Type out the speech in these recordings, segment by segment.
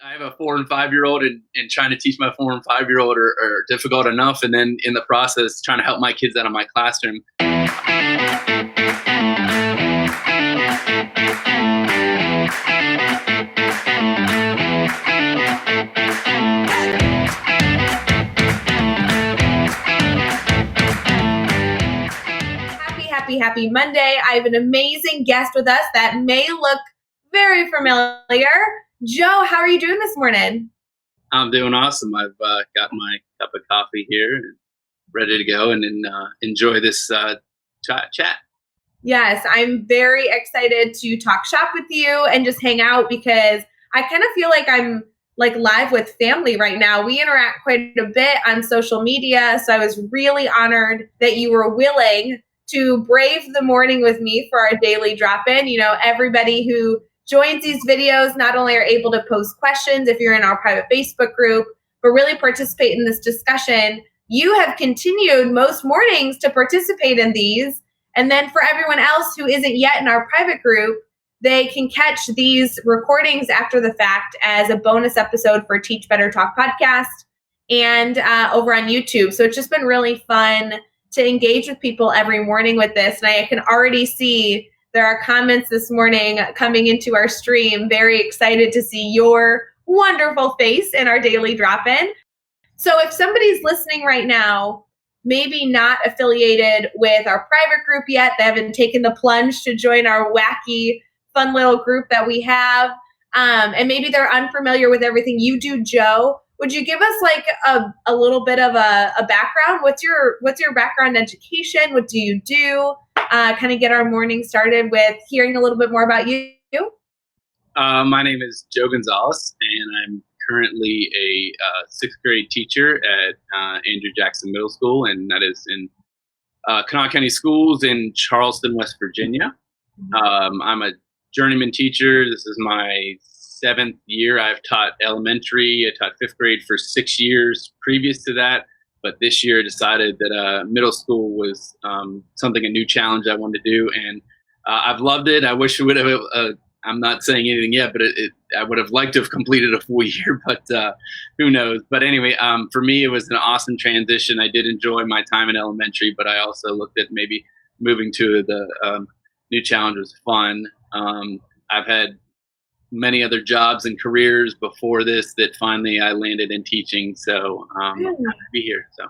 I have a 4 and 5 year old, and trying to teach my 4 and 5 year old are difficult enough. And then in the process, trying to help my kids out of my classroom. Happy Monday. I have an amazing guest with us that may look very familiar. Joe, how are you doing this morning? I'm doing awesome. I've got my cup of coffee here and ready to go and enjoy this chat. Yes, I'm very excited to talk shop with you and just hang out because I kind of feel like I'm like live with family right now. We interact quite a bit on social media, so I was really honored that you were willing to brave the morning with me for our daily drop-in. You know, everybody who joins these videos not only are able to post questions if you're in our private Facebook group, but really participate in this discussion. You have continued most mornings to participate in these. And then for everyone else who isn't yet in our private group, they can catch these recordings after the fact as a bonus episode for Teach Better Talk podcast and over on YouTube. So it's just been really fun to engage with people every morning with this. And I can already see there are comments this morning coming into our stream. Very excited to see your wonderful face in our daily drop-in. So if somebody's listening right now, maybe not affiliated with our private group yet, they haven't taken the plunge to join our wacky, fun little group that we have, and maybe they're unfamiliar with everything you do, Joe, would you give us like a little bit of a background? What's your background in education? What do you do? Kind of get our morning started with hearing a little bit more about you. My name is Joe Gonzalez, and I'm currently a sixth grade teacher at Andrew Jackson Middle School, and that is in Kanawha County Schools in Charleston, West Virginia. I'm a journeyman teacher. This is my 7th year. I've taught elementary. I taught 5th grade for 6 years previous to that, but this year I decided that middle school was a new challenge I wanted to do, and I've loved it. I wish it would have. I'm not saying anything yet, but I would have liked to have completed a full year, but who knows? But anyway, for me, it was an awesome transition. I did enjoy my time in elementary, but I also looked at maybe moving to the new challenge was fun. I've had many other jobs and careers before this that finally I landed in teaching. So I'm happy to be here. So.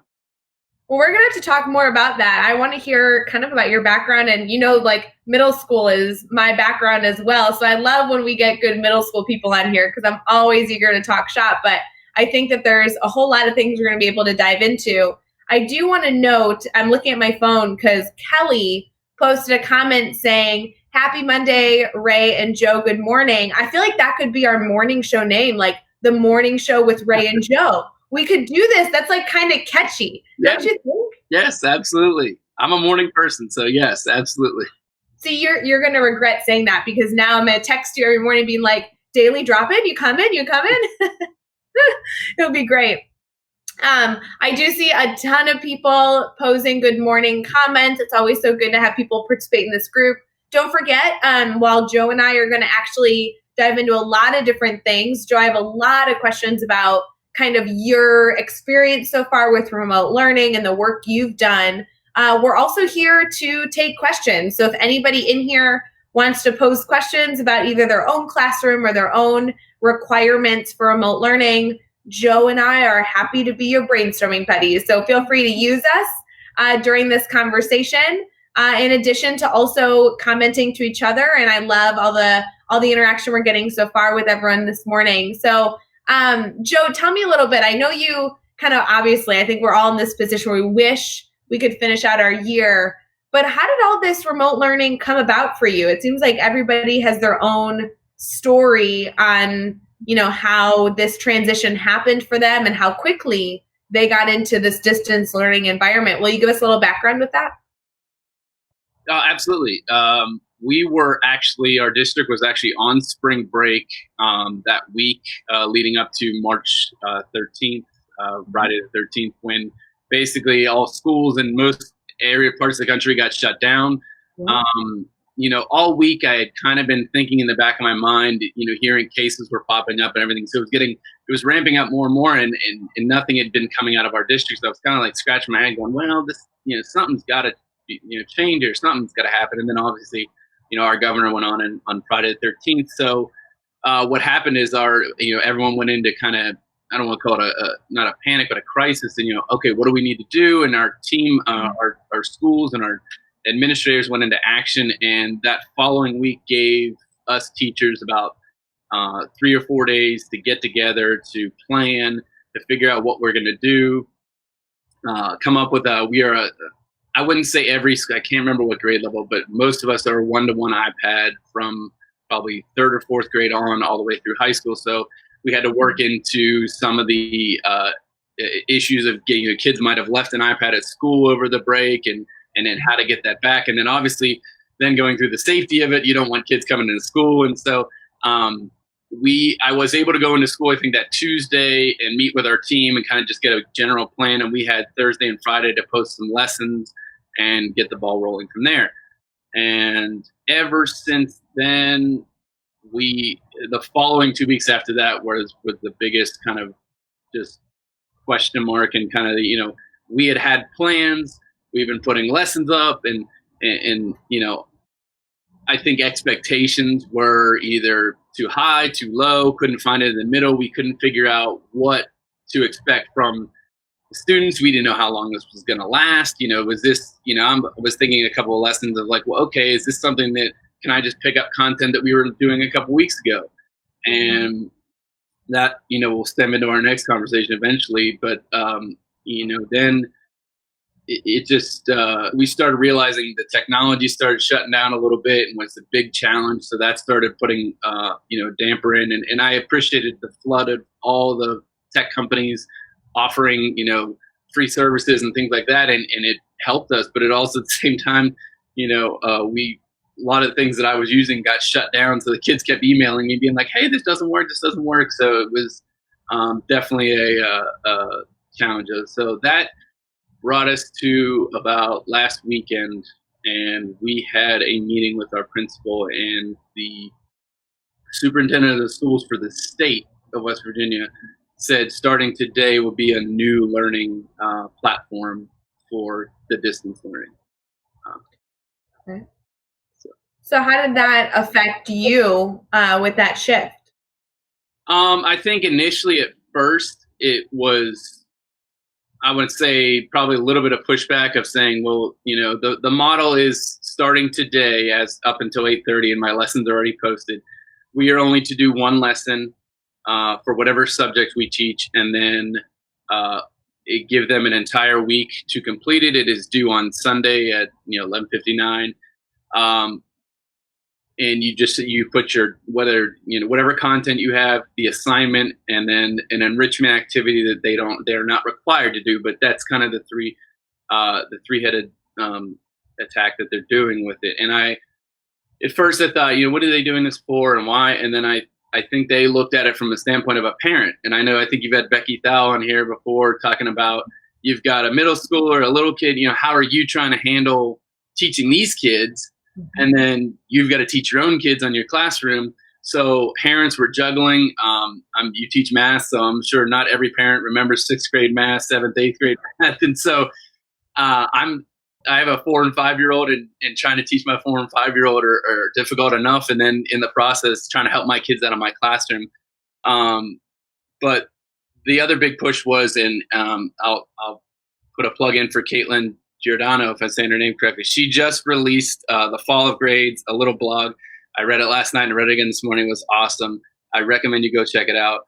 Well, we're going to have to talk more about that. I want to hear kind of about your background, and like middle school is my background as well. So I love when we get good middle school people on here because I'm always eager to talk shop, but I think that there's a whole lot of things we're going to be able to dive into. I do want to note, I'm looking at my phone because Kelly posted a comment saying, "Happy Monday, Ray and Joe, good morning." I feel like that could be our morning show name, like the morning show with Ray and Joe. We could do this. That's like kind of catchy. Yeah. Don't you think? Yes, absolutely. I'm a morning person, so yes, absolutely. See, you're going to regret saying that because now I'm going to text you every morning being like, daily drop-in, you come in? It'll be great. I do see a ton of people posing good morning comments. It's always so good to have people participate in this group. Don't forget, while Joe and I are going to actually dive into a lot of different things, Joe, I have a lot of questions about kind of your experience so far with remote learning and the work you've done. We're also here to take questions. So if anybody in here wants to pose questions about either their own classroom or their own requirements for remote learning, Joe and I are happy to be your brainstorming buddies. So feel free to use us during this conversation. In addition to also commenting to each other, and I love all the interaction we're getting so far with everyone this morning. So, Joe, tell me a little bit. I know you kind of obviously, I think we're all in this position where we wish we could finish out our year. But how did all this remote learning come about for you? It seems like everybody has their own story on, how this transition happened for them and how quickly they got into this distance learning environment. Will you give us a little background with that? Absolutely. Our district was actually on spring break that week leading up to March 13th, Friday the 13th, when basically all schools in most area parts of the country got shut down. all week I had kind of been thinking in the back of my mind, hearing cases were popping up and everything. So it was ramping up more and more, and nothing had been coming out of our district. So I was kind of like scratching my head going, well, this, something's got to, change, or something's got to happen. And then obviously, our governor went on Friday the 13th. So what happened is everyone went into kind of, I don't want to call it not a panic, but a crisis. And, okay, what do we need to do? And our team, our schools and our administrators went into action. And that following week gave us teachers about 3 or 4 days to get together, to plan, to figure out what we're going to do, come up with I wouldn't say I can't remember what grade level, but most of us are one-to-one iPad from probably 3rd or 4th grade on all the way through high school. So we had to work into some of the issues of getting, kids might have left an iPad at school over the break, and then how to get that back. And then obviously then going through the safety of it, you don't want kids coming into school. And so I was able to go into school, I think, that Tuesday and meet with our team and kind of just get a general plan. And we had Thursday and Friday to post some lessons and get the ball rolling from there. And ever since then, the following 2 weeks after that was the biggest kind of just question mark, and kind of, we had plans, we've been putting lessons up, and I think expectations were either too high, too low, couldn't find it in the middle. We couldn't figure out what to expect from the students. We didn't know how long this was going to last. Was this, I was thinking a couple of lessons of like, well, okay, is this something that, can I just pick up content that we were doing a couple weeks ago? And that, will stem into our next conversation eventually. But, then it just, we started realizing the technology started shutting down a little bit and was a big challenge. So that started putting, damper in. And I appreciated the flood of all the tech companies offering, free services and things like that. And it helped us, but it also at the same time, a lot of the things that I was using got shut down. So the kids kept emailing me being like, hey, this doesn't work. So it was definitely a challenge. So that brought us to about last weekend, and we had a meeting with our principal and the superintendent of the schools for the state of West Virginia. Said starting today will be a new learning platform for the distance learning. Okay. So how did that affect you with that shift? I think initially at first it was, I would say, probably a little bit of pushback of saying, well, the model is starting today as up until 8:30 and my lessons are already posted. We are only to do one lesson for whatever subject we teach, and then give them an entire week to complete it. It is due on Sunday at 11:59. And you put your whatever content you have, the assignment, and then an enrichment activity that they're not required to do, but that's kind of the three-headed attack that they're doing with it. And at first I thought, what are they doing this for and why? And then I think they looked at it from the standpoint of a parent. And I think you've had Becky Thal on here before talking about, you've got a middle schooler, a little kid, how are you trying to handle teaching these kids? And then you've got to teach your own kids on your classroom. So parents were juggling. You teach math, so I'm sure not every parent remembers 6th grade math, 7th, 8th grade math. And so I have a 4 and 5-year-old, and trying to teach my 4 and 5-year-old are difficult enough. And then in the process, trying to help my kids out of my classroom. But the other big push was, and I'll put a plug in for Caitlin Giordano, if I'm saying her name correctly. She just released The Fall of Grades, a little blog. I read it last night and read it again this morning. It was awesome. I recommend you go check it out.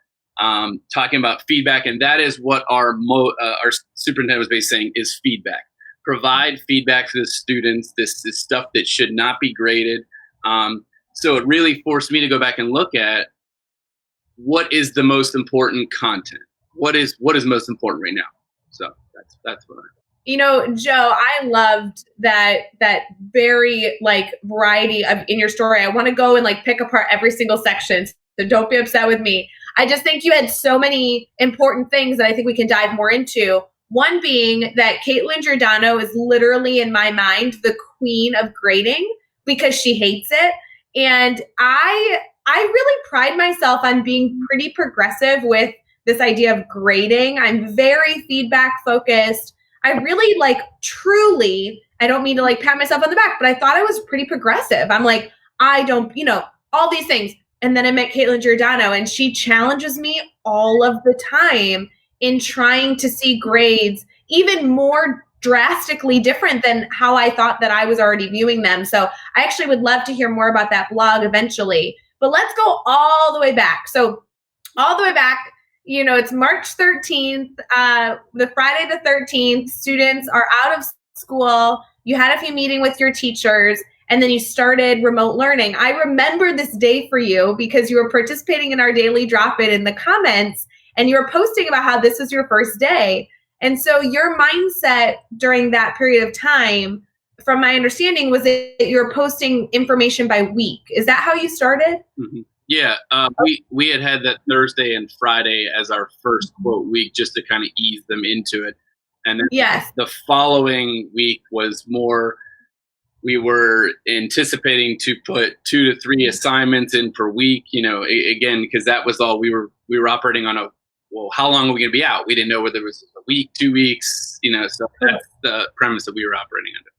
Talking about feedback, and that is what our superintendent was basically saying is feedback. Provide feedback to the students. This is stuff that should not be graded. So it really forced me to go back and look at what is the most important content. What is most important right now? So that's what Joe, I loved that very variety in your story. I want to go and pick apart every single section. So don't be upset with me. I just think you had so many important things that I think we can dive more into. One being that Caitlin Giordano is literally, in my mind, the queen of grading, because she hates it. And I really pride myself on being pretty progressive with this idea of grading. I'm very feedback focused. I really truly, I don't mean to pat myself on the back, but I thought I was pretty progressive. I'm like, I don't, all these things. And then I met Caitlin Giordano, and she challenges me all of the time in trying to see grades even more drastically different than how I thought that I was already viewing them. So I actually would love to hear more about that blog eventually. But let's go all the way back. So all the way back, it's March 13th, the Friday the 13th, students are out of school. You had a few meetings with your teachers, and then you started remote learning. I remember this day for you because you were participating in our daily drop-in in the comments, and you were posting about how this was your first day. And so your mindset during that period of time, from my understanding, was that you were posting information by week. Is that how you started? Mm-hmm. Yeah, we had that Thursday and Friday as our first quote week just to kind of ease them into it. And then yes, the following week was more, we were anticipating to put 2 to 3 assignments in per week, again, because that was all we were operating on how long are we going to be out? We didn't know whether it was a week, 2 weeks, so that's the premise that we were operating under.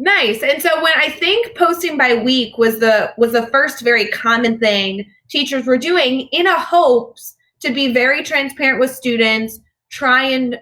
Nice. And so when I think posting by week was the first very common thing teachers were doing in a hopes to be very transparent with students, try and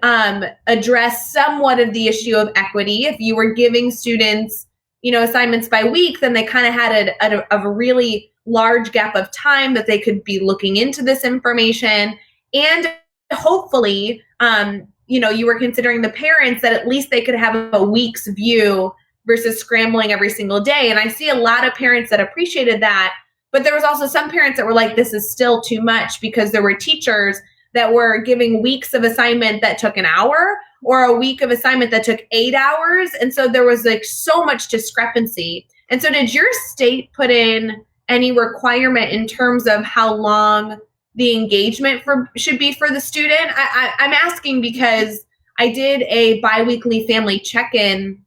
address somewhat of the issue of equity. If you were giving students, assignments by week, then they kind of had a really large gap of time that they could be looking into this information. And hopefully, you were considering the parents that at least they could have a week's view versus scrambling every single day. And I see a lot of parents that appreciated that, but there was also some parents that were like, this is still too much, because there were teachers that were giving weeks of assignment that took an hour or a week of assignment that took 8 hours. And so there was so much discrepancy. And so did your state put in any requirement in terms of how long the engagement should be for the student? I'm asking because I did a biweekly family check-in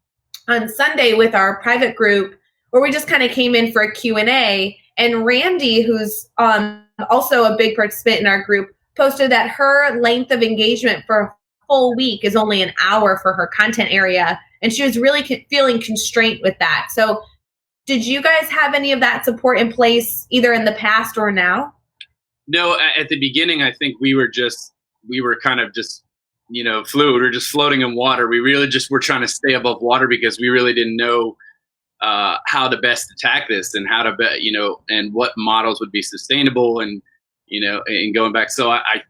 on Sunday with our private group where we just kind of came in for a Q&A, and Randy, who's also a big participant in our group, posted that her length of engagement for a full week is only an hour for her content area, and she was really feeling constrained with that. So did you guys have any of that support in place either in the past or now? No, at the beginning, I think we were kind of just fluid. We were just floating in water. We really just were trying to stay above water because we really didn't know how to best attack this and how to and what models would be sustainable and going back. So I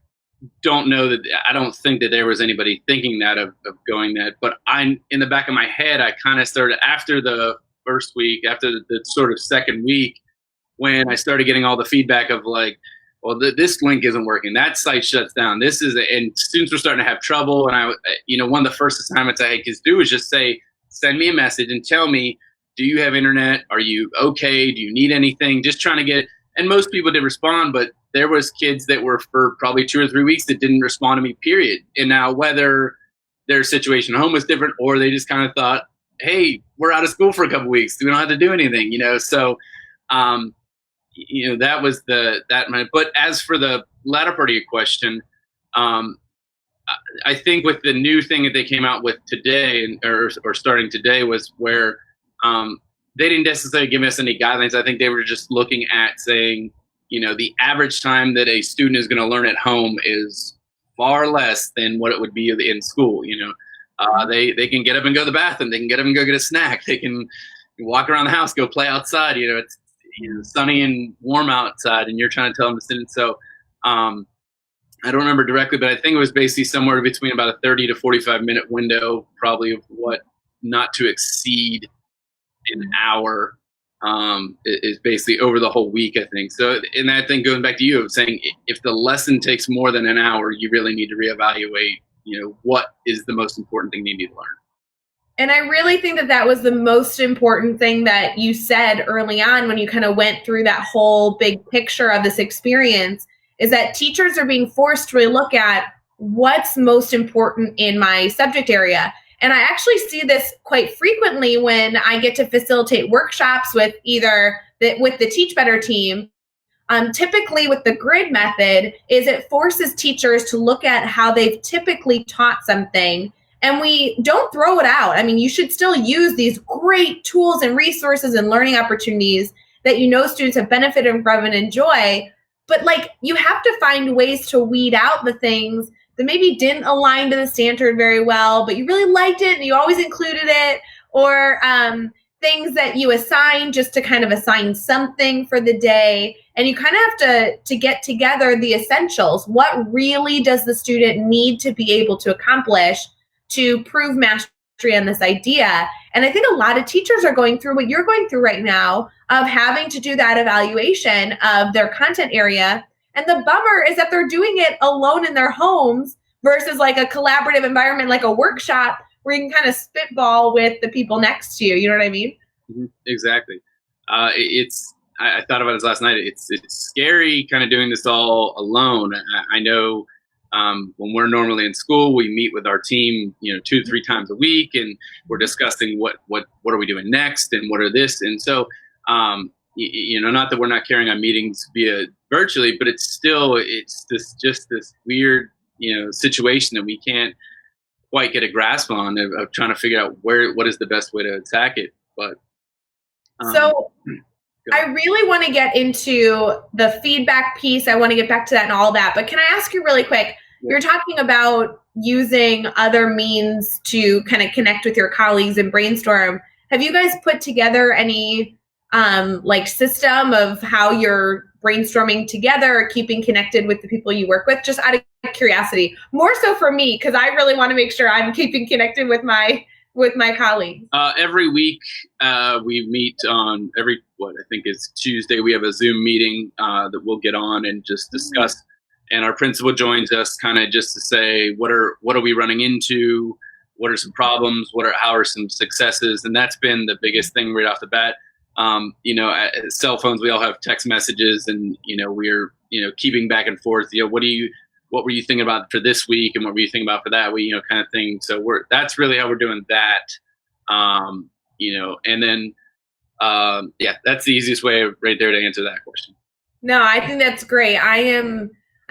don't know that, I don't think that there was anybody thinking that of going that, but in the back of my head, I kind of started after the first week, after the sort of second week, when I started getting all the feedback of well, this link isn't working. That site shuts down. And students were starting to have trouble. And one of the first assignments I could do was just say, send me a message and tell me, do you have internet? Are you okay? Do you need anything? Just trying to get, and most people did respond, but there was kids that were for probably 2 or 3 weeks that didn't respond to me, period. And now whether their situation at home was different or they just kind of thought, hey, we're out of school for a couple weeks. We don't have to do anything, So, that was but as for the latter part of your question, I think with the new thing that they came out with today or starting today was where they didn't necessarily give us any guidelines. I think they were just looking at saying, the average time that a student is going to learn at home is far less than what it would be in school. They can get up and go to the bathroom. They can get up and go get a snack. They can walk around the house, go play outside. It's sunny and warm outside, and you're trying to tell them to sit in. So I don't remember directly, but I think it was basically somewhere between about a 30 to 45 minute window, probably of what not to exceed an hour is basically over the whole week, I think. So, and I think going back to you of saying if the lesson takes more than an hour, you really need to reevaluate, what is the most important thing you need to learn. And I really think that was the most important thing that you said early on when you kind of went through that whole big picture of this experience, is that teachers are being forced to really look at what's most important in my subject area. And I actually see this quite frequently when I get to facilitate workshops with with the Teach Better team. Typically with the grid method is it forces teachers to look at how they've typically taught something, and we don't throw it out. I mean, you should still use these great tools and resources and learning opportunities that you know students have benefited from and enjoy, but like you have to find ways to weed out the things that maybe didn't align to the standard very well, but you really liked it and you always included it, or things that you assign just to kind of assign something for the day. And you kind of have to get together the essentials. What really does the student need to be able to accomplish to prove mastery on this idea? And I think a lot of teachers are going through what you're going through right now of having to do that evaluation of their content area. And the bummer is that they're doing it alone in their homes versus like a collaborative environment, like a workshop where you can kind of spitball with the people next to you. You know what I mean? Mm-hmm. Exactly. I thought about this last night. It's scary kind of doing this all alone. I know when we're normally in school, we meet with our team, 2-3 times a week, and we're discussing what are we doing next and what are this. And so, not that we're not carrying on meetings via virtually, but it's this weird, situation that we can't quite get a grasp on of trying to figure out what is the best way to attack it. But so I really want to get into the feedback piece. I want to get back to that and all that. But can I ask you really quick? Yeah. You're talking about using other means to kind of connect with your colleagues and brainstorm. Have you guys put together any system of how you're brainstorming together or keeping connected with the people you work with? Just out of curiosity, more so for me, because I really want to make sure I'm keeping connected with my colleagues. Every week we meet on I think it's Tuesday. We have a Zoom meeting that we'll get on and just discuss. And our principal joins us kind of just to say what are we running into, what are some problems, how are some successes, and that's been the biggest thing right off the bat. Cell phones, we all have text messages, and we're keeping back and forth. What were you thinking about for this week, and what were you thinking about for that week, kind of thing. So that's really how we're doing that. And then that's the easiest way right there to answer that question. No, I think that's great.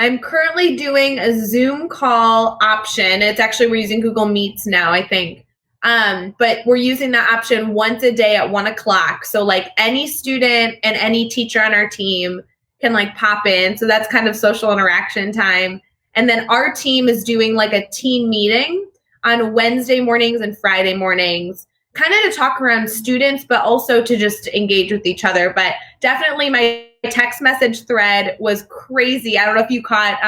I'm currently doing a Zoom call option. It's actually, we're using Google Meets now, I think. But we're using that option once a day at 1:00. So like any student and any teacher on our team can like pop in. So that's kind of social interaction time. And then our team is doing like a team meeting on Wednesday mornings and Friday mornings, kind of to talk around students, but also to just engage with each other. But definitely my text message thread was crazy. I don't know if you caught,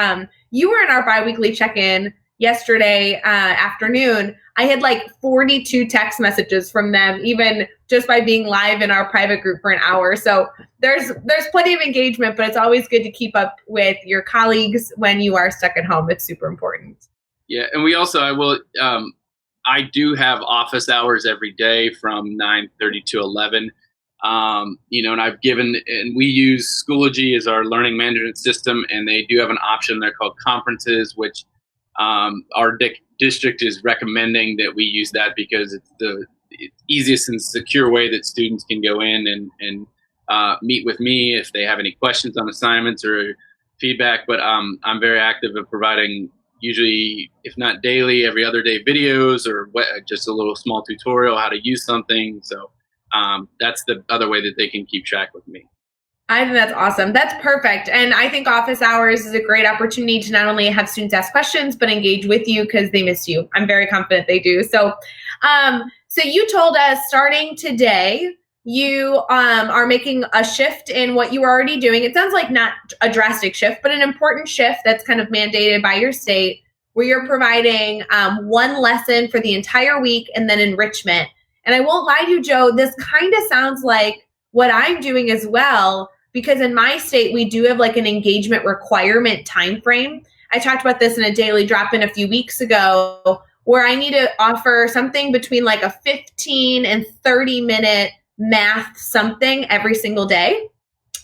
you were in our biweekly check-in yesterday afternoon. I had like 42 text messages from them, even just by being live in our private group for an hour. So there's plenty of engagement, but it's always good to keep up with your colleagues when you are stuck at home. It's super important. Yeah, and we also, I do have office hours every day from 9:30 to 11. And and we use Schoology as our learning management system, and they do have an option there called conferences, which our district is recommending that we use that because it's the easiest and secure way that students can go in and meet with me if they have any questions on assignments or feedback. But I'm very active in providing, usually, if not daily, every other day videos or just a little small tutorial how to use something. So that's the other way that they can keep track with me. I think that's awesome. That's perfect. And I think office hours is a great opportunity to not only have students ask questions, but engage with you because they miss you. I'm very confident they do. So, so you told us starting today, you are making a shift in what you were already doing. It sounds like not a drastic shift, but an important shift that's kind of mandated by your state, where you're providing one lesson for the entire week and then enrichment. And I won't lie to you, Joe, this kind of sounds like what I'm doing as well, because in my state, we do have like an engagement requirement time frame. I talked about this in a daily drop-in a few weeks ago, where I need to offer something between like a 15 and 30 minute math something every single day.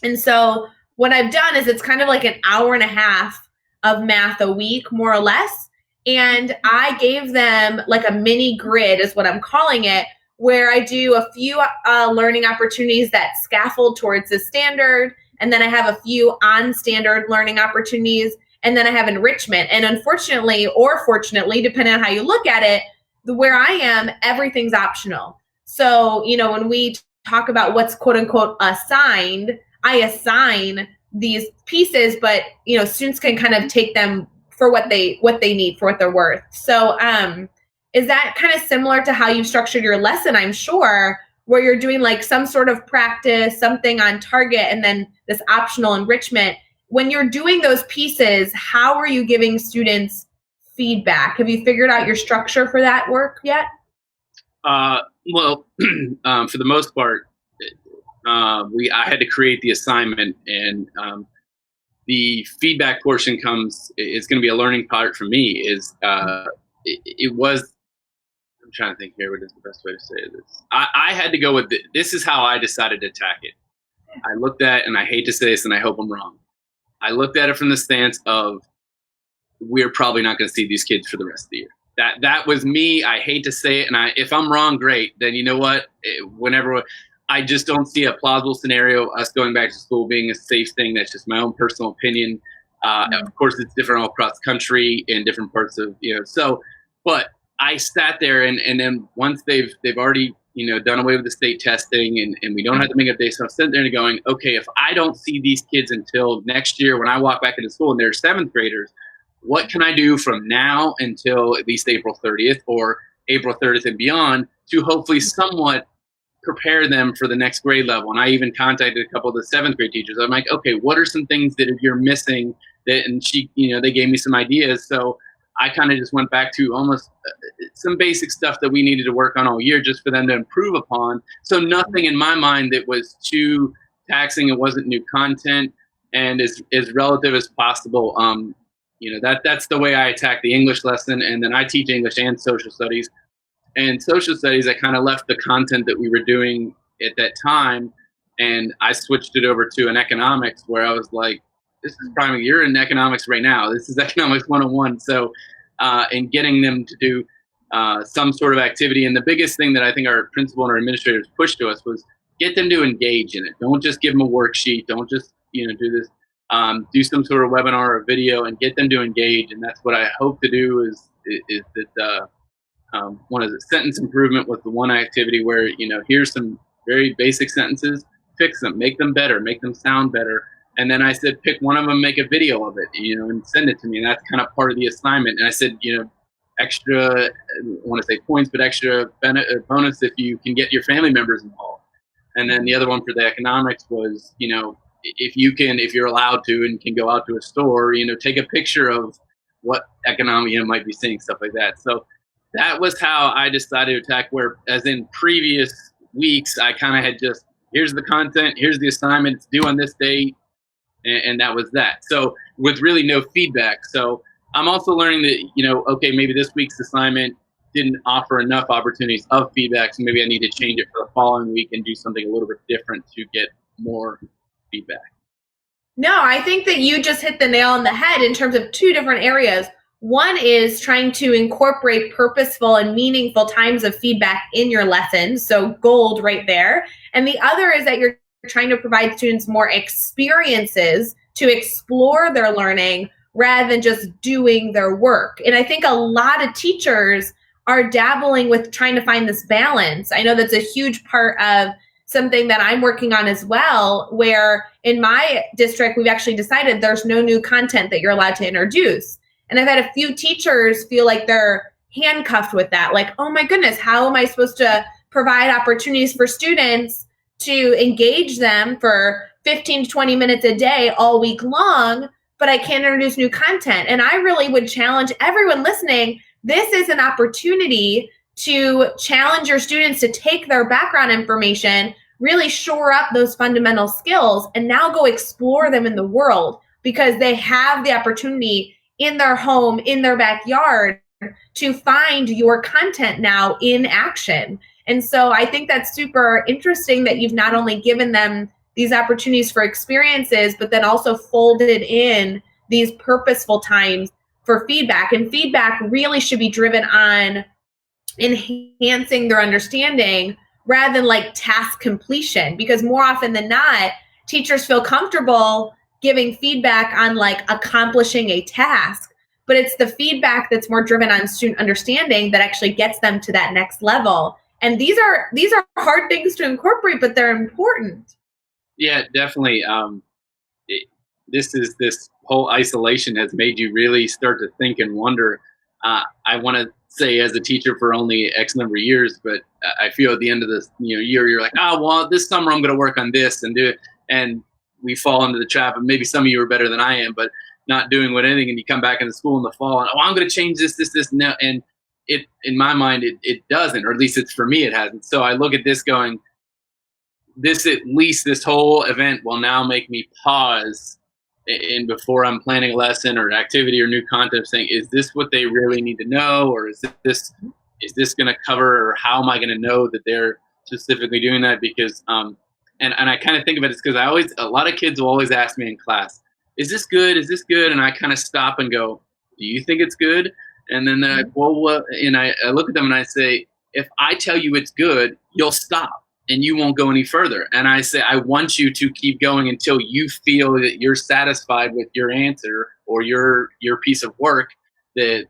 And so what I've done is it's kind of like an hour and a half of math a week, more or less. And I gave them like a mini grid is what I'm calling it, where I do a few learning opportunities that scaffold towards the standard. And then I have a few on-standard learning opportunities. And then I have enrichment. And unfortunately, or fortunately, depending on how you look at it, where I am, everything's optional. So, when we talk about what's quote unquote assigned, I assign these pieces, but, students can kind of take them for what they need, for what they're worth. So, is that kind of similar to how you've structured your lesson, I'm sure, where you're doing like some sort of practice, something on target, and then this optional enrichment? When you're doing those pieces, how are you giving students feedback? Have you figured out your structure for that work yet? Well, for the most part, I had to create the assignment, and the feedback portion is going to be a learning part for me. It was, I'm trying to think here, what is the best way to say this? I had to go with this is how I decided to attack it. I looked at, and I hate to say this, and I hope I'm wrong, I looked at it from the stance of, we're probably not going to see these kids for the rest of the year. That was me. I hate to say it, and if I'm wrong, great. Then you know what? Whenever I just don't see a plausible scenario us going back to school being a safe thing. That's just my own personal opinion. Of course, it's different all across the country in different parts of So, but I sat there, and then once they've already done away with the state testing, and we don't have to make up days. So I'm sitting there and going, okay, if I don't see these kids until next year when I walk back into school and they're seventh graders, what can I do from now until at least April 30th or April 30th and beyond to hopefully somewhat prepare them for the next grade level? And I even contacted a couple of the seventh grade teachers. I'm like, okay, what are some things that you're missing? And they gave me some ideas. So I kind of just went back to almost some basic stuff that we needed to work on all year just for them to improve upon. So nothing in my mind that was too taxing. It wasn't new content, and as relative as possible. That's the way I attack the English lesson. And then I teach English and social studies. And social studies, I kind of left the content that we were doing at that time, and I switched it over to an economics, where I was like, this is primary. You're in economics right now. This is economics 101. So, and getting them to do some sort of activity. And the biggest thing that I think our principal and our administrators pushed to us was get them to engage in it. Don't just give them a worksheet. Don't just do this. Do some sort of webinar or video and get them to engage. And that's what I hope to do is that one of the sentence improvement was the one activity where, here's some very basic sentences, fix them, make them better, make them sound better. And then I said, pick one of them, make a video of it, and send it to me. And that's kind of part of the assignment. And I said, extra, I want to say points, but extra bonus if you can get your family members involved. And then the other one for the economics was, if you're allowed to and can go out to a store, take a picture of what economic, might be seeing, stuff like that. So that was how I decided to attack, where as in previous weeks, I kind of had just, here's the content, here's the assignment, it's due on this date. And that was that. So with really no feedback. So I'm also learning that, okay, maybe this week's assignment didn't offer enough opportunities of feedback. So maybe I need to change it for the following week and do something a little bit different to get more feedback. No, I think that you just hit the nail on the head in terms of two different areas. One is trying to incorporate purposeful and meaningful times of feedback in your lessons. So gold right there. And the other is that you're trying to provide students more experiences to explore their learning rather than just doing their work. And I think a lot of teachers are dabbling with trying to find this balance. I know that's a huge part of something that I'm working on as well, where in my district, we've actually decided there's no new content that you're allowed to introduce. And I've had a few teachers feel like they're handcuffed with that. Like, oh my goodness, how am I supposed to provide opportunities for students to engage them for 15 to 20 minutes a day all week long, but I can't introduce new content? And I really would challenge everyone listening. This is an opportunity to challenge your students to take their background information, really shore up those fundamental skills, and now go explore them in the world, because they have the opportunity in their home, in their backyard, to find your content now in action. And so I think that's super interesting that you've not only given them these opportunities for experiences, but then also folded in these purposeful times for feedback, and feedback really should be driven on enhancing their understanding rather than like task completion, because more often than not, teachers feel comfortable giving feedback on like accomplishing a task, but it's the feedback that's more driven on student understanding that actually gets them to that next level. And these are hard things to incorporate, but they're important. Yeah, definitely. This whole isolation has made you really start to think and wonder. I want to say as a teacher for only X number of years, but I feel at the end of this year, you're like, oh, well, this summer I'm going to work on this and do it. And we fall into the trap. And maybe some of you are better than I am, but not doing what anything. And you come back into school in the fall and, oh, I'm going to change this, no. And it, in my mind, it doesn't, or at least it's for me, it hasn't. So I look at this going, this whole event will now make me pause and before I'm planning a lesson or activity or new content, saying, is this what they really need to know? Or is this going to cover, or how am I going to know that they're specifically doing that? Because, and I kind of think of it as, because a lot of kids will always ask me in class, is this good? Is this good? And I kind of stop and go, do you think it's good? And then they're like, well, what? And I look at them and I say, if I tell you it's good, you'll stop and you won't go any further. And I say, I want you to keep going until you feel that you're satisfied with your answer or your piece of work. And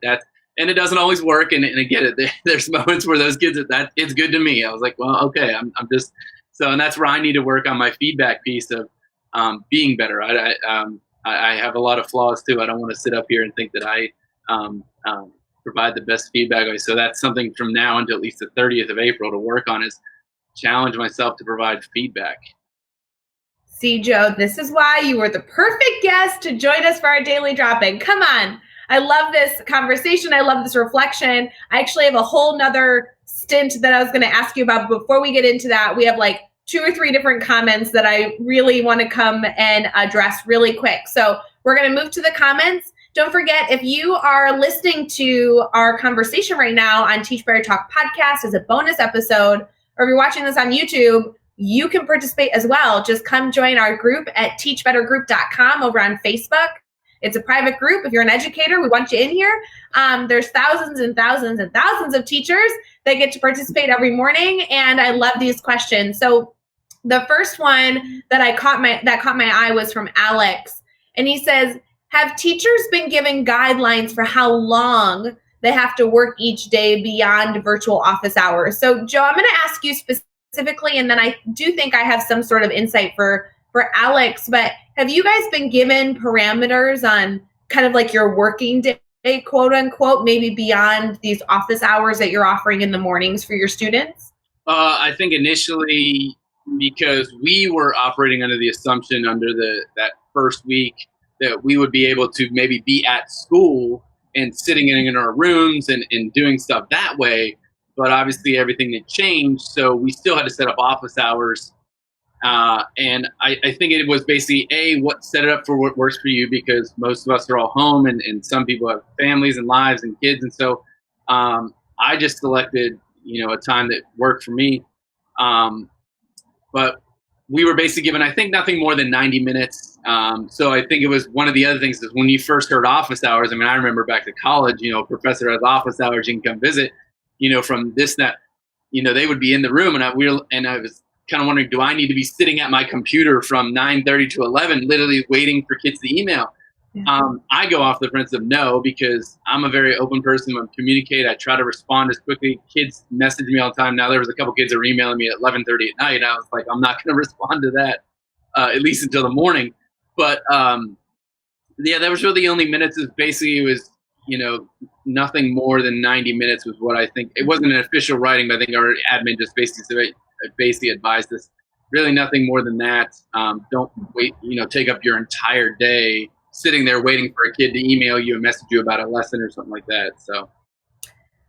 it doesn't always work. And again, there's moments where those kids, that it's good to me. I was like, well, okay, I'm just, so, and that's where I need to work on my feedback piece of being better. I have a lot of flaws too. I don't want to sit up here and think that I provide the best feedback. So that's something from now until at least the 30th of April to work on, is challenge myself to provide feedback. See, Joe, this is why you were the perfect guest to join us for our daily drop-in. Come on. I love this conversation. I love this reflection. I actually have a whole nother stint that I was going to ask you about. But before we get into that, we have like 2 or 3 different comments that I really want to come and address really quick. So we're going to move to the comments. Don't forget, if you are listening to our conversation right now on Teach Better Talk podcast as a bonus episode, or if you're watching this on YouTube, you can participate as well. Just come join our group at teachbettergroup.com over on Facebook. It's a private group. If you're an educator, we want you in here. There's thousands and thousands and thousands of teachers that get to participate every morning, and I love these questions. So the first one that caught my eye was from Alex, and he says, have teachers been given guidelines for how long they have to work each day beyond virtual office hours? So, Joe, I'm going to ask you specifically, and then I do think I have some sort of insight for Alex, but have you guys been given parameters on kind of like your working day, quote unquote, maybe beyond these office hours that you're offering in the mornings for your students? I think initially, because we were operating under the assumption that first week that we would be able to maybe be at school and sitting in our rooms and doing stuff that way. But obviously everything had changed. So we still had to set up office hours. And I think it was basically what set it up for what works for you, because most of us are all home and some people have families and lives and kids. And so I just selected, a time that worked for me. But we were basically given, I think, nothing more than 90 minutes. So I think it was one of the other things is when you first heard office hours. I mean, I remember back to college, professor has office hours, you can come visit, from this, that, they would be in the room. And I was kind of wondering, do I need to be sitting at my computer from 9:30 to 11, literally waiting for kids to email? I go off the principle of no, because I'm a very open person. When I communicate, I try to respond as quickly. Kids message me all the time. Now there was a couple kids that were emailing me at 11:30 at night. I was like, I'm not going to respond to that, at least until the morning. But yeah, that was really the only minutes. Is basically, it was, nothing more than 90 minutes was what I think. It wasn't an official writing, but I think our admin just basically advised us. Really nothing more than that. Don't wait, take up your entire day sitting there waiting for a kid to email you and message you about a lesson or something like that. So,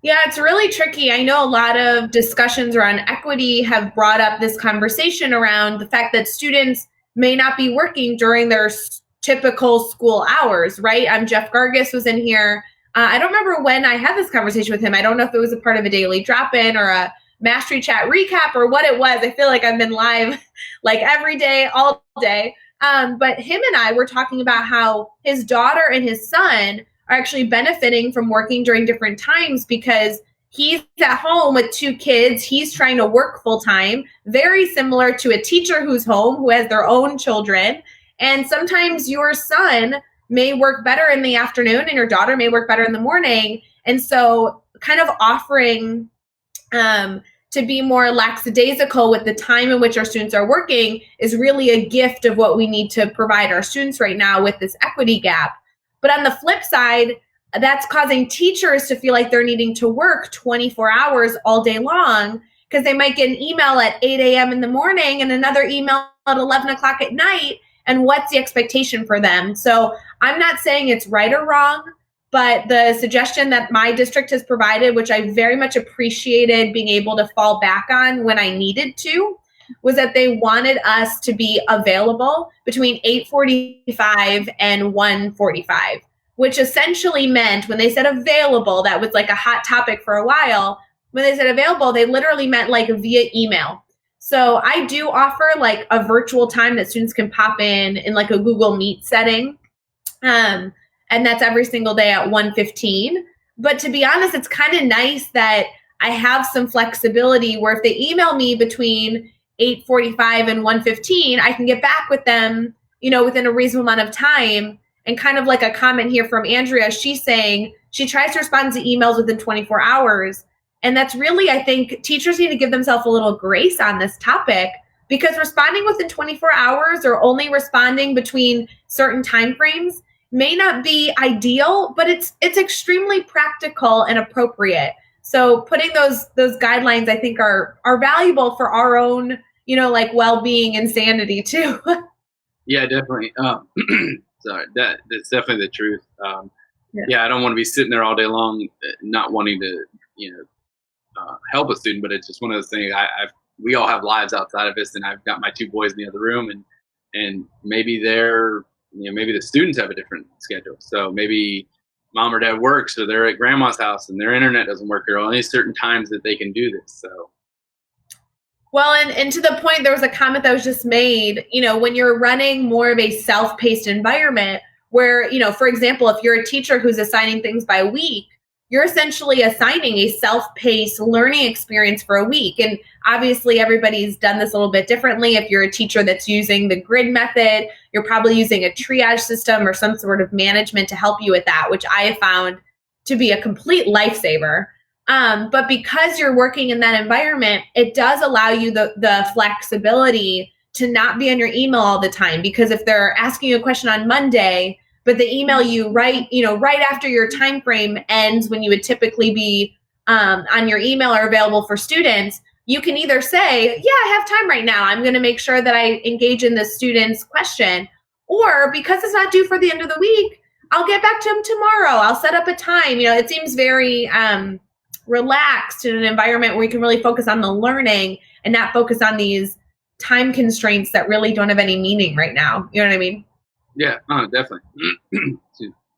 yeah, it's really tricky. I know a lot of discussions around equity have brought up this conversation around the fact that students may not be working during their typical school hours, right? Jeff Gargis was in here. I don't remember when I had this conversation with him. I don't know if it was a part of a daily drop-in or a Mastery Chat recap or what it was. I feel like I've been live like every day, all day. But him and I were talking about how his daughter and his son are actually benefiting from working during different times because he's at home with 2 kids. He's trying to work full time, very similar to a teacher who's home who has their own children. And sometimes your son may work better in the afternoon and your daughter may work better in the morning. And so kind of offering to be more lackadaisical with the time in which our students are working is really a gift of what we need to provide our students right now with this equity gap. But on the flip side, that's causing teachers to feel like they're needing to work 24 hours all day long because they might get an email at 8 a.m. in the morning and another email at 11 o'clock at night. And what's the expectation for them? So I'm not saying it's right or wrong, but the suggestion that my district has provided, which I very much appreciated being able to fall back on when I needed to, was that they wanted us to be available between 8:45 and 1:45, which essentially meant when they said available, that was like a hot topic for a while. When they said available, they literally meant like via email. So I do offer like a virtual time that students can pop in like a Google Meet setting. And that's every single day at 1:15. But to be honest, it's kind of nice that I have some flexibility where if they email me between 8:45 and 1:15, I can get back with them, within a reasonable amount of time. And kind of like a comment here from Andrea, she's saying she tries to respond to emails within 24 hours. And that's really, I think, teachers need to give themselves a little grace on this topic because responding within 24 hours or only responding between certain timeframes may not be ideal, but it's extremely practical and appropriate. So putting those guidelines, I think, are valuable for our own, well-being and sanity too. Yeah, definitely. Sorry, that's definitely the truth. Yeah, I don't want to be sitting there all day long, not wanting to, help a student, but it's just one of those things. We all have lives outside of this, and I've got my 2 boys in the other room, and maybe maybe the students have a different schedule. So maybe mom or dad works, or they're at grandma's house, and their internet doesn't work, or only certain times that they can do this. So. Well, and to the point, there was a comment that was just made, when you're running more of a self-paced environment where, for example, if you're a teacher who's assigning things by week, you're essentially assigning a self-paced learning experience for a week. And obviously everybody's done this a little bit differently. If you're a teacher that's using the grid method, you're probably using a triage system or some sort of management to help you with that, which I have found to be a complete lifesaver. But because you're working in that environment, it does allow you the flexibility to not be on your email all the time. Because if they're asking you a question on Monday, but they email you right after your time frame ends when you would typically be on your email or available for students, you can either say, yeah, I have time right now. I'm going to make sure that I engage in the student's question. Or because it's not due for the end of the week, I'll get back to them tomorrow. I'll set up a time. It seems very relaxed in an environment where you can really focus on the learning and not focus on these time constraints that really don't have any meaning right now. You know what I mean? Yeah, definitely.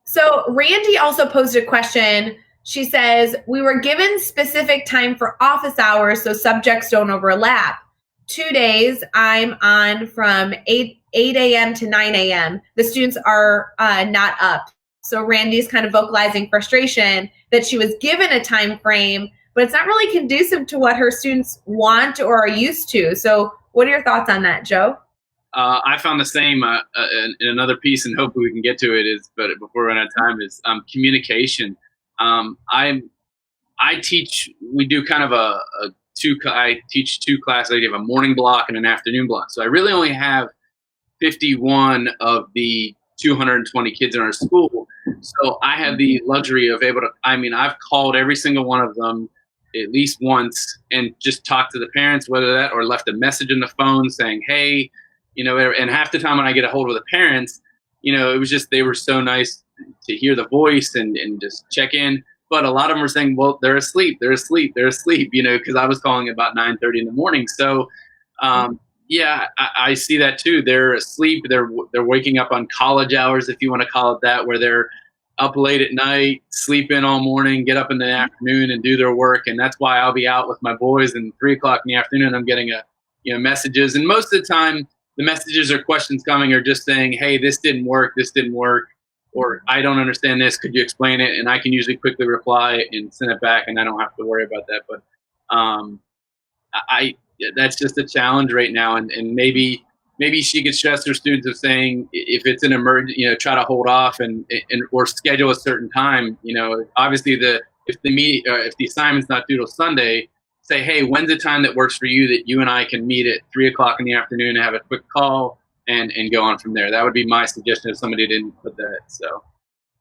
So Randy also posed a question. She says, we were given specific time for office hours so subjects don't overlap. 2 days I'm on from 8 a.m. to 9 a.m. The students are not up. So Randy's kind of vocalizing frustration that she was given a time frame, but it's not really conducive to what her students want or are used to. So what are your thoughts on that, Joe? I found the same in another piece, and hopefully we can get to it. But before we run out of time, is communication. I teach. We do kind of I teach 2 classes. I have a morning block and an afternoon block. So I really only have 51 of the 220 kids in our school. So I have the luxury of I've called every single one of them at least once and just talked to the parents, whether that or left a message in the phone saying, hey. And half the time when I get a hold of the parents, it was just, they were so nice to hear the voice and just check in. But a lot of them were saying, well, they're asleep, because I was calling about 9:30 in the morning. So, yeah, I see that too. They're asleep. They're waking up on college hours, if you want to call it that, where they're up late at night, sleep in all morning, get up in the afternoon and do their work. And that's why I'll be out with my boys, and 3 o'clock in the afternoon, I'm getting messages. And most of the time, the messages or questions coming are just saying, hey, this didn't work. or I don't understand this. Could you explain it? And I can usually quickly reply and send it back, and I don't have to worry about that. But I that's just a challenge right now, and maybe she gets stressed her students of saying if it's an emergency, try to hold off and or schedule a certain time. Obviously if the assignment's not due till Sunday, say, hey, when's the time that works for you that you and I can meet at 3:00 in the afternoon and have a quick call and go on from there. That would be my suggestion if somebody didn't put that. So.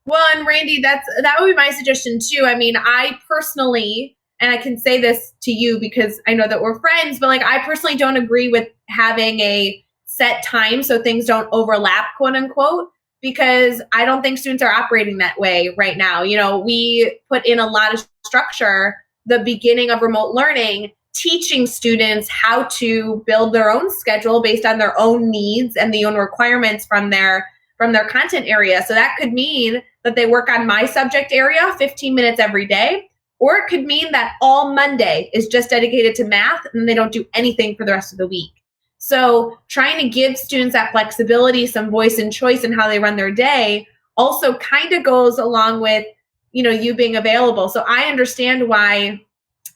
Well, and Randy, that would be my suggestion too. I mean, I personally, and I can say this to you because I know that we're friends, but like I personally don't agree with having a set time so things don't overlap, quote unquote, because I don't think students are operating that way right now. We put in a lot of structure, the beginning of remote learning, teaching students how to build their own schedule based on their own needs and the own requirements from their content area. So that could mean that they work on my subject area 15 minutes every day, or it could mean that all Monday is just dedicated to math and they don't do anything for the rest of the week. So trying to give students that flexibility, some voice and choice in how they run their day also kind of goes along with, you being available. So I understand why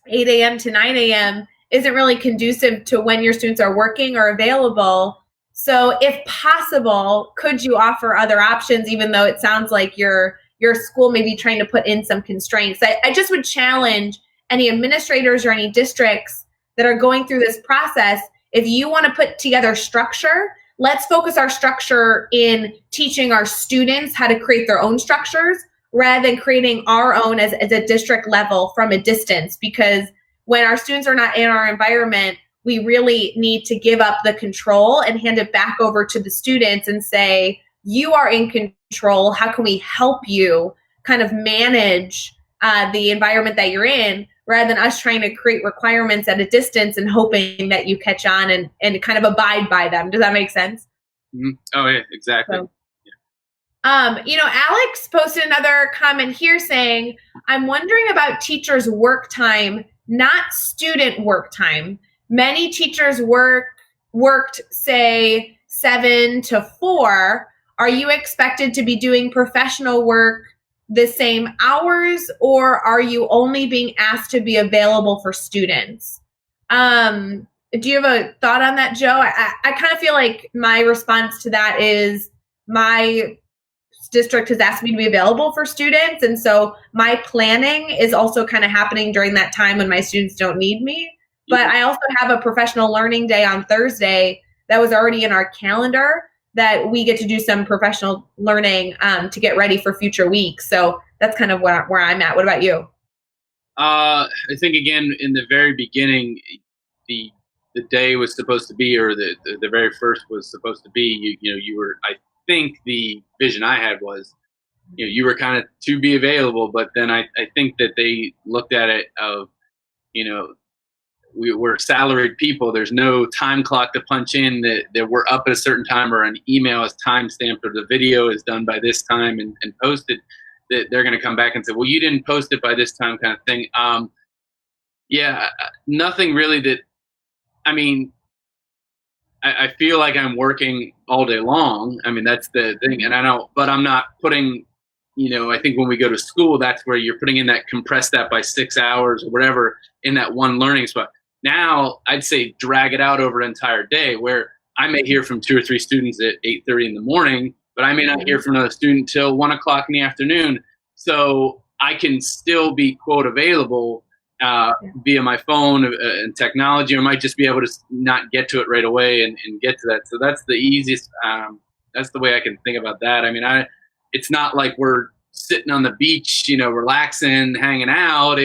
8 a.m. to 9 a.m. isn't really conducive to when your students are working or available. So if possible, could you offer other options, even though it sounds like your school may be trying to put in some constraints? I just would challenge any administrators or any districts that are going through this process. If you want to put together structure, let's focus our structure in teaching our students how to create their own structures rather than creating our own as a district level from a distance. Because when our students are not in our environment, we really need to give up the control and hand it back over to the students and say, you are in control. How can we help you kind of manage the environment that you're in, rather than us trying to create requirements at a distance and hoping that you catch on and kind of abide by them. Does that make sense? Mm-hmm. Oh, yeah, exactly. So, Alex posted another comment here saying, I'm wondering about teachers' work time, not student work time. Many teachers worked, say, 7 to 4. Are you expected to be doing professional work the same hours, or are you only being asked to be available for students? Do you have a thought on that, Joe? I kind of feel like my response to that is my district has asked me to be available for students. And so my planning is also kind of happening during that time when my students don't need me. But I also have a professional learning day on Thursday that was already in our calendar that we get to do some professional learning to get ready for future weeks. So that's kind of where I'm at. What about you? I think, again, in the very beginning, the day was supposed to be, or the very first was supposed to be, you were, I think the vision I had was, you were kind of to be available, but then I think that they looked at it of, we're salaried people. There's no time clock to punch in that we're up at a certain time, or an email is time stamped, or the video is done by this time and posted, that they're going to come back and say, well, you didn't post it by this time, kind of thing. Nothing really that, I feel like I'm working all day long. That's the thing. And I know, but I'm not putting, I think when we go to school, that's where you're putting in that, compress that by 6 hours or whatever in that one learning spot. Now I'd say drag it out over an entire day, where I may hear from 2 or 3 students at 8:30 in the morning, but I may not hear from another student till 1 o'clock in the afternoon. So I can still be, quote, available via my phone and technology, or might just be able to not get to it right away and get to that. So that's the easiest. That's the way I can think about that. It's not like we're sitting on the beach, relaxing, hanging out.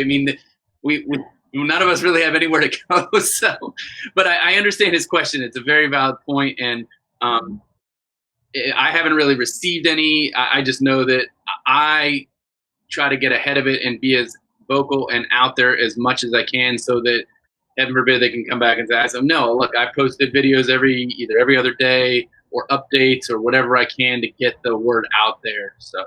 We none of us really have anywhere to go. So, but I understand his question. It's a very valid point, and I haven't really received any. I just know that I try to get ahead of it and be as vocal and out there as much as I can, so that, heaven forbid, they can come back and say, no, look, I posted videos either every other day or updates or whatever I can to get the word out there. So.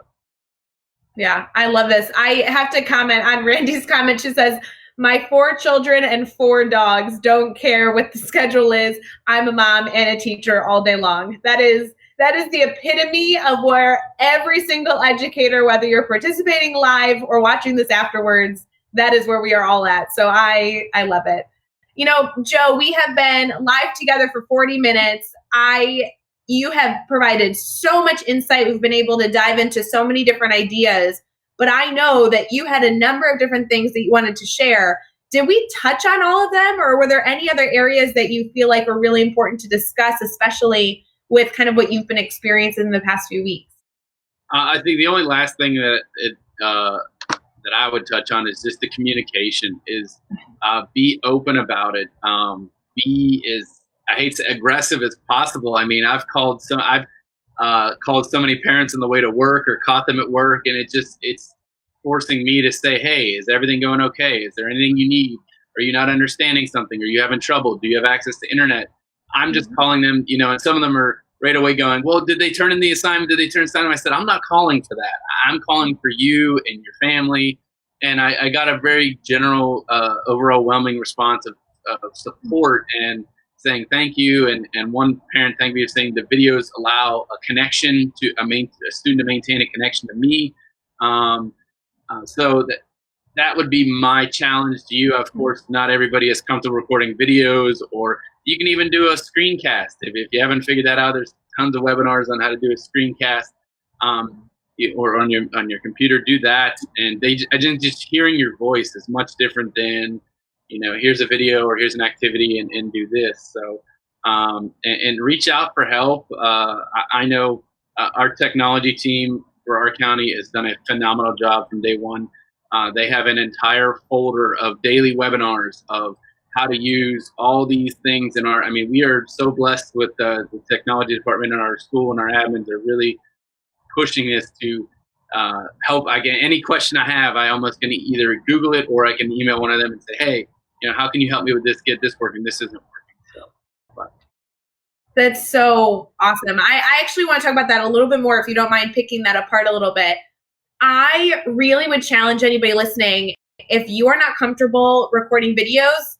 Yeah, I love this. I have to comment on Randy's comment. She says, my 4 children and 4 dogs don't care what the schedule is. I'm a mom and a teacher all day long. That is That is the epitome of where every single educator, whether you're participating live or watching this afterwards, that is where we are all at. So I love it. You know, Joe, we have been live together for 40 minutes. You have provided so much insight. We've been able to dive into so many different ideas, but I know that you had a number of different things that you wanted to share. Did we touch on all of them, or were there any other areas that you feel like are really important to discuss, especially with kind of what you've been experiencing in the past few weeks? I think the only last thing that I would touch on is just the communication. Is be open about it. Be as, I hate to say, aggressive as possible. I mean, I've called so many parents on the way to work or caught them at work, and it's forcing me to say, hey, is everything going okay? Is there anything you need? Are you not understanding something? Are you having trouble? Do you have access to internet? I'm just calling them, and some of them are right away going, well, did they turn in the assignment? Did they turn it in? I said, I'm not calling for that. I'm calling for you and your family. And I got a very general, overwhelming response of support and saying thank you. And one parent thanked me for saying the videos allow a connection to a student to maintain a connection to me. So that would be my challenge to you. Of course, not everybody is comfortable recording videos, or you can even do a screencast. If you haven't figured that out, there's tons of webinars on how to do a screencast, or on your computer. Do that, and I just hearing your voice is much different than here's a video or here's an activity and do this. So and reach out for help. I know our technology team for our county has done a phenomenal job from day one. They have an entire folder of daily webinars of how to use all these things we are so blessed with the technology department in our school, and our admins are really pushing this to help. I get any question I have, I almost can either Google it or I can email one of them and say, hey, how can you help me with this, get this working? This isn't working. But. That's so awesome. I actually want to talk about that a little bit more, if you don't mind picking that apart a little bit. I really would challenge anybody listening, if you are not comfortable recording videos,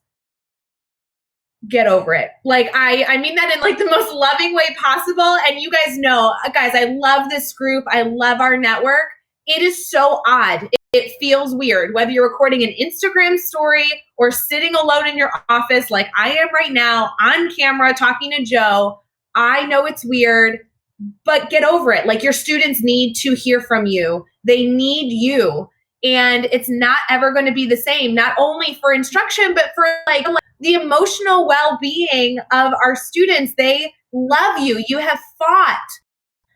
get over it. Like, I mean that in like the most loving way possible. And you guys know, guys, I love this group. I love our network. It is so odd. It feels weird, whether you're recording an Instagram story or sitting alone in your office like I am right now on camera talking to Joe. I know it's weird, but get over it. Like, your students need to hear from you. They need you. And it's not ever going to be the same, not only for instruction, but for like the emotional well-being of our students. They love you. You have fought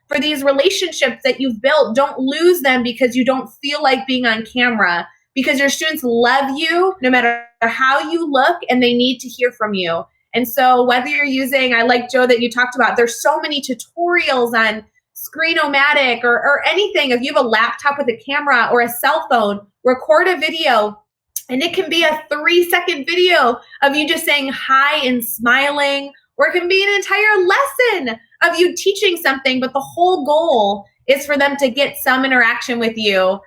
for these relationships that you've built. Don't lose them because you don't feel like being on camera, because your students love you no matter how you look, and they need to hear from you. And so whether you're using, I like, Joe, that you talked about, there's so many tutorials on Screen-O-Matic or anything. If you have a laptop with a camera or a cell phone, record a video, and it can be a 3-second video of you just saying hi and smiling, or it can be an entire lesson of you teaching something, but the whole goal is for them to get some interaction with you.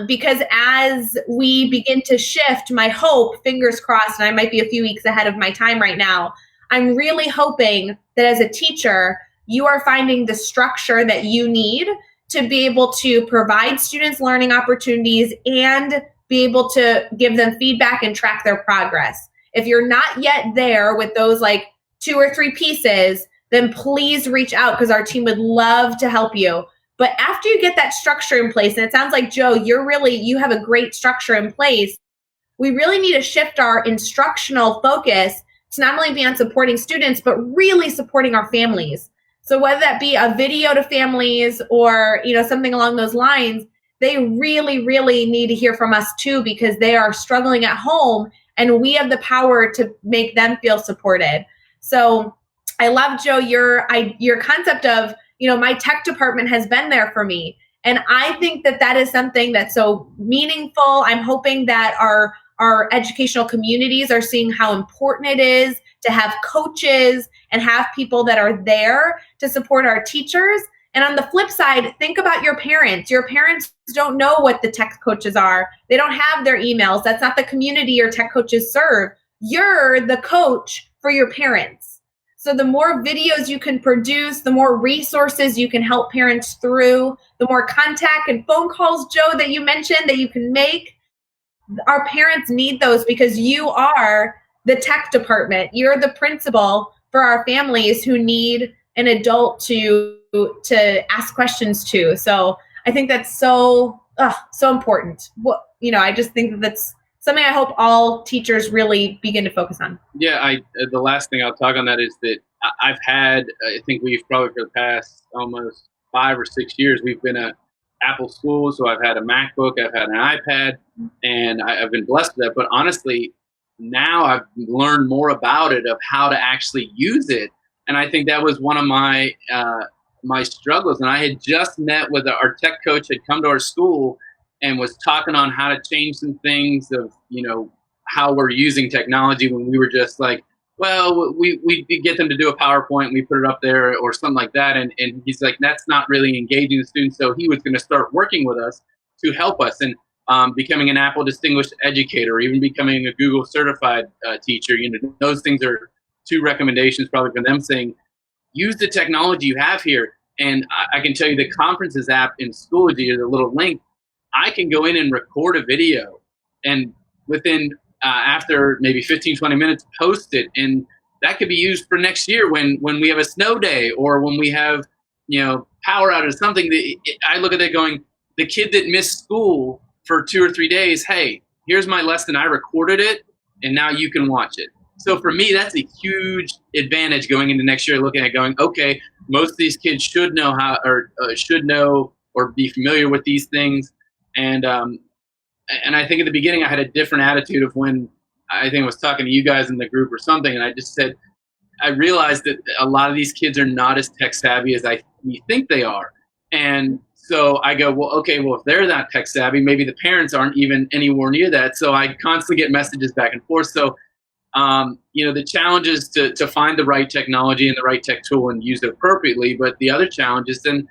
Because as we begin to shift, my hope, fingers crossed, and I might be a few weeks ahead of my time right now, I'm really hoping that as a teacher, you are finding the structure that you need to be able to provide students learning opportunities and be able to give them feedback and track their progress. If you're not yet there with those like 2 or 3 pieces, then please reach out, because our team would love to help you. But after you get that structure in place, and it sounds like, Joe, you have a great structure in place, we really need to shift our instructional focus to not only be on supporting students, but really supporting our families. So whether that be a video to families or something along those lines, they really, really need to hear from us too, because they are struggling at home, and we have the power to make them feel supported. So I love, Joe, your concept of, my tech department has been there for me. And I think that is something that's so meaningful. I'm hoping that our educational communities are seeing how important it is to have coaches and have people that are there to support our teachers. And on the flip side, think about your parents. Your parents don't know what the tech coaches are. They don't have their emails. That's not the community your tech coaches serve. You're the coach for your parents. So the more videos you can produce, the more resources you can help parents through, the more contact and phone calls, Joe, that you mentioned that you can make. Our parents need those because you are the tech department. You're the principal for our families who need an adult to ask questions to. So I think that's so important. I just think that's something I hope all teachers really begin to focus on. Yeah, the last thing I'll talk on that is that I've had, I think we've probably for the past almost 5 or 6 years, we've been a Apple school. So I've had a MacBook, I've had an iPad, and I've been blessed with that. But honestly, now I've learned more about it, of how to actually use it. And I think that was one of my struggles. And I had just met with our tech coach, had come to our school and was talking on how to change some things of, how we're using technology, when we were just like, well, we get them to do a PowerPoint and we put it up there or something like that. And he's like, that's not really engaging the students. So he was going to start working with us to help us, and becoming an Apple Distinguished Educator, or even becoming a Google Certified teacher. Those things are two recommendations probably from them, saying, use the technology you have here. And I can tell you, the conferences app in Schoology, the little link, I can go in and record a video, and within after maybe 15-20 minutes, post it. And that could be used for next year when we have a snow day, or when we have power outage or something. I look at that going, the kid that missed school for 2 or 3 days, hey, here's my lesson, I recorded it, and now you can watch it. So for me, that's a huge advantage going into next year, looking at going, okay, most of these kids should know how, or should know or be familiar with these things. And I think at the beginning I had a different attitude of when I think I was talking to you guys in the group or something, and I just said, I realized that a lot of these kids are not as tech savvy as we think they are. And so I go, well, okay, well, if they're not tech savvy, maybe the parents aren't even anywhere near that. So I constantly get messages back and forth. So, the challenge is to find the right technology and the right tech tool and use it appropriately. But the other challenge is then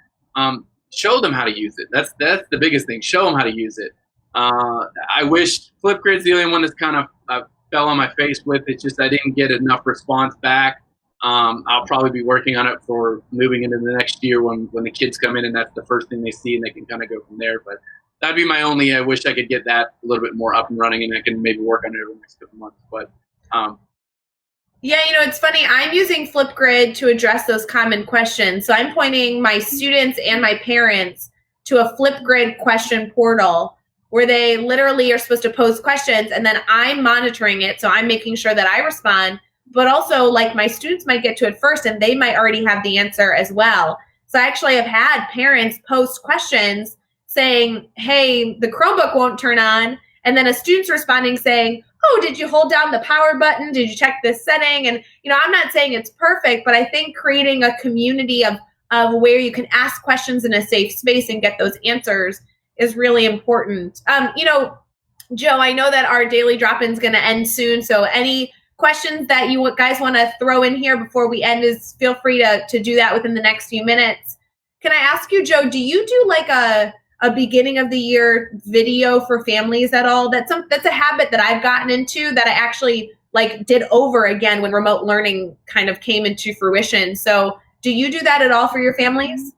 show them how to use it. That's the biggest thing. Show them how to use it. I wish Flipgrid's the only one that's kind of fell on my face with. It's just I didn't get enough response back. I'll probably be working on it for moving into the next year when the kids come in and that's the first thing they see, and they can kind of go from there. But that'd be my only. I wish I could get that a little bit more up and running, and I can maybe work on it over the next couple months. But yeah, it's funny. I'm using Flipgrid to address those common questions. So I'm pointing my students and my parents to a Flipgrid question portal where they literally are supposed to pose questions, and then I'm monitoring it. So I'm making sure that I respond, but also like my students might get to it first and they might already have the answer as well. So I actually have had parents post questions saying, hey, the Chromebook won't turn on. And then a student's responding saying, oh, did you hold down the power button? Did you check this setting? And, I'm not saying it's perfect, but I think creating a community of where you can ask questions in a safe space and get those answers is really important. Joe, I know that our daily drop-in is going to end soon. So any questions that you guys want to throw in here before we end, is feel free to do that within the next few minutes. Can I ask you, Joe, do you do like a beginning of the year video for families at all? That's a habit that I've gotten into that I actually did over again when remote learning kind of came into fruition. So do you do that at all for your families?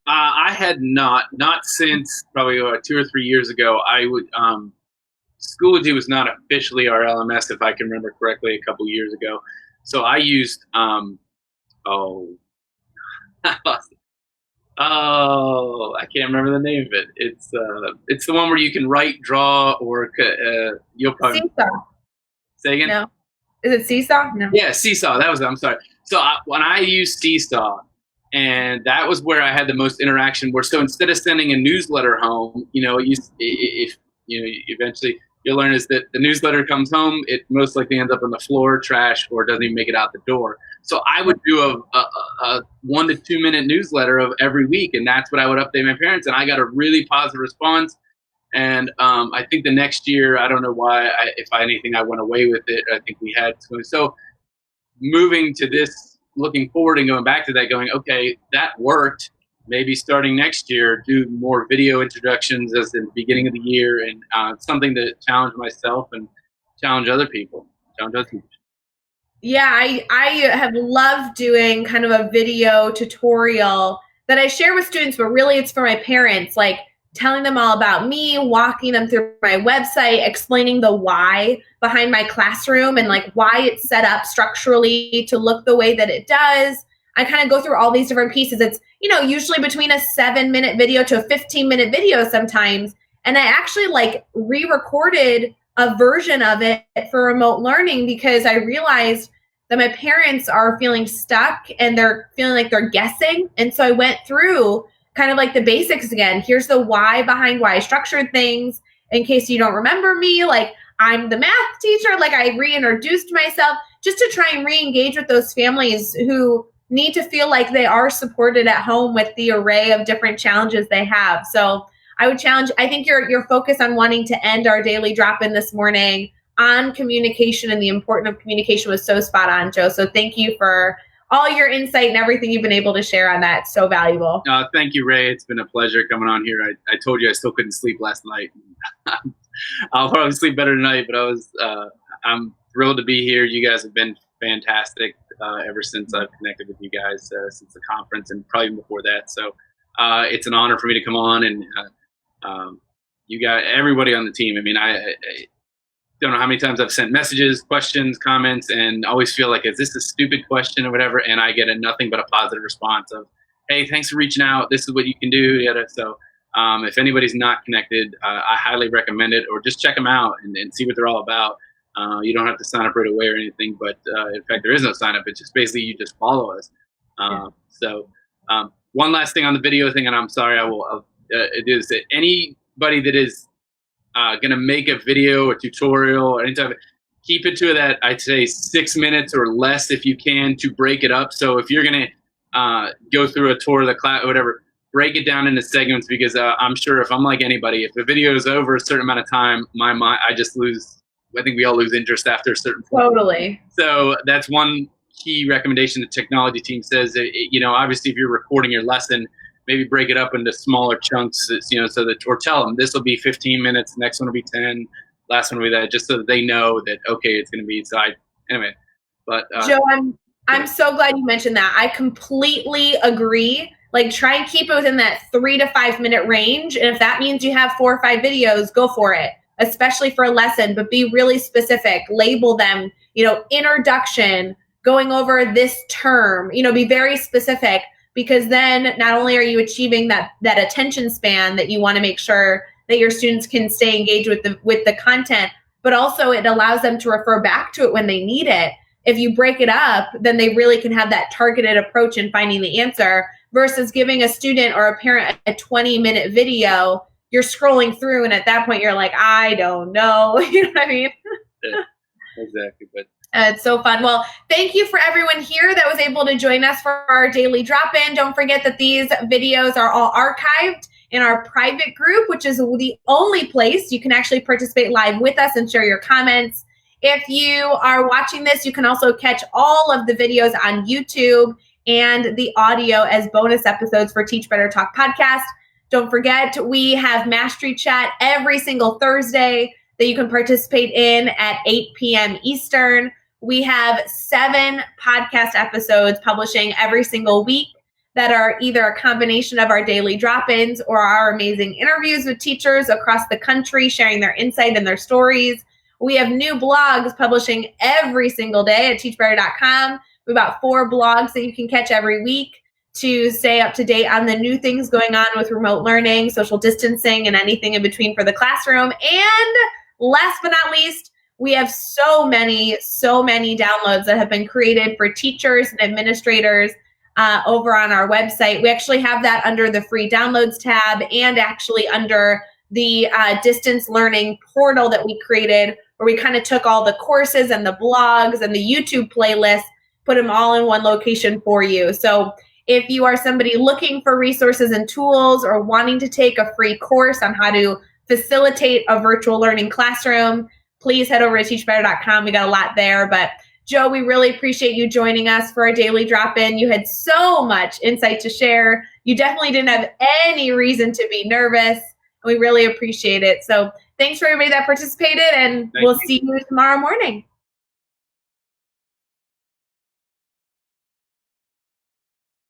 I had not since probably 2 or 3 years ago. I would Schoology was not officially our LMS, if I can remember correctly, a couple years ago. So I used I lost it. Oh, I can't remember the name of it. It's the one where you can write, draw, or you'll probably Seesaw. Say again. No, is it Seesaw? No. Yeah, Seesaw. That was it. I'm sorry. So when I used Seesaw, and that was where I had the most interaction. So instead of sending a newsletter home, eventually you'll learn is that the newsletter comes home, it most likely ends up on the floor, trash, or doesn't even make it out the door. So I would do a 1 to 2 minute newsletter of every week, and that's what I would update my parents. And I got a really positive response. And I think the next year, I don't know why, if anything, I went away with it. I think we had so moving to this, looking forward and going back to that, going, okay, that worked. Maybe starting next year, do more video introductions as in the beginning of the year, and something to challenge myself and challenge other people. Yeah, I have loved doing kind of a video tutorial that I share with students, but really it's for my parents, like telling them all about me, walking them through my website, explaining the why behind my classroom and like why it's set up structurally to look the way that it does. I kind of go through all these different pieces. It's, usually between a 7-minute video to a 15-minute video sometimes. And I actually like re-recorded a version of it for remote learning because I realized that my parents are feeling stuck and they're feeling like they're guessing. And so I went through kind of like the basics again. Here's the why behind why I structured things in case you don't remember me. Like, I'm the math teacher. Like, I reintroduced myself just to try and re-engage with those families who need to feel like they are supported at home with the array of different challenges they have. So I would challenge, I think your focus on wanting to end our daily drop-in this morning on communication and the importance of communication was so spot on, Joe. So thank you for all your insight and everything you've been able to share on that. It's so valuable. Thank you, Ray. It's been a pleasure coming on here. I told you I still couldn't sleep last night. I'll probably sleep better tonight, but I'm thrilled to be here. You guys have been fantastic ever since I've connected with you guys since the conference and probably before that. So it's an honor for me to come on and you got everybody on the team. I mean, I don't know how many times I've sent messages, questions, comments, and always feel like, is this a stupid question or whatever? And I get nothing but a positive response of, hey, thanks for reaching out. This is what you can do. So if anybody's not connected, I highly recommend it, or just check them out and see what they're all about. You don't have to sign up right away or anything, but in fact, there is no sign up. It's just basically you just follow us. So one last thing on the video thing, and I'm sorry, it is that anybody that is going to make a video or tutorial or any type of, keep it to that, I'd say 6 minutes or less if you can, to break it up. So if you're going to go through a tour of the class or whatever, break it down into segments, because I'm sure if I'm like anybody, if the video is over a certain amount of time, my mind, I think we all lose interest after a certain point. Totally. So that's one key recommendation the technology team says. Obviously if you're recording your lesson, maybe break it up into smaller chunks, so that, or tell them this will be 15 minutes, next one will be 10, last one will be that, just so that they know that, okay, it's going to be inside. Anyway, but Joe, I'm so glad you mentioned that. I completely agree. Like, try and keep it within that 3 to 5 minute range. And if that means you have 4 or 5 videos, go for it, especially for a lesson, but be really specific, label them, introduction, going over this term, be very specific. Because then not only are you achieving that attention span that you want to make sure that your students can stay engaged with the content, but also it allows them to refer back to it when they need it. If you break it up, then they really can have that targeted approach in finding the answer versus giving a student or a parent a 20-minute video. You're scrolling through, and at that point you're like, I don't know. You know what I mean? Yeah, exactly. But it's so fun. Well, thank you for everyone here that was able to join us for our daily drop-in. Don't forget that these videos are all archived in our private group, which is the only place you can actually participate live with us and share your comments. If you are watching this, you can also catch all of the videos on YouTube and the audio as bonus episodes for Teach Better Talk podcast. Don't forget, we have Mastery Chat every single Thursday that you can participate in at 8 p.m. Eastern. We have 7 podcast episodes publishing every single week that are either a combination of our daily drop-ins or our amazing interviews with teachers across the country sharing their insight and their stories. We have new blogs publishing every single day at teachbetter.com. We have about 4 blogs that you can catch every week to stay up to date on the new things going on with remote learning, social distancing, and anything in between for the classroom. And last but not least, we have so many downloads that have been created for teachers and administrators over on our website. We actually have that under the free downloads tab and actually under the distance learning portal that we created, where we kind of took all the courses and the blogs and the YouTube playlists, put them all in one location for you. So if you are somebody looking for resources and tools or wanting to take a free course on how to facilitate a virtual learning classroom, please head over to teachbetter.com. We got a lot there. But Joe, we really appreciate you joining us for our daily drop-in. You had so much insight to share. You definitely didn't have any reason to be nervous. We really appreciate it. So thanks for everybody that participated, and we'll see you tomorrow morning.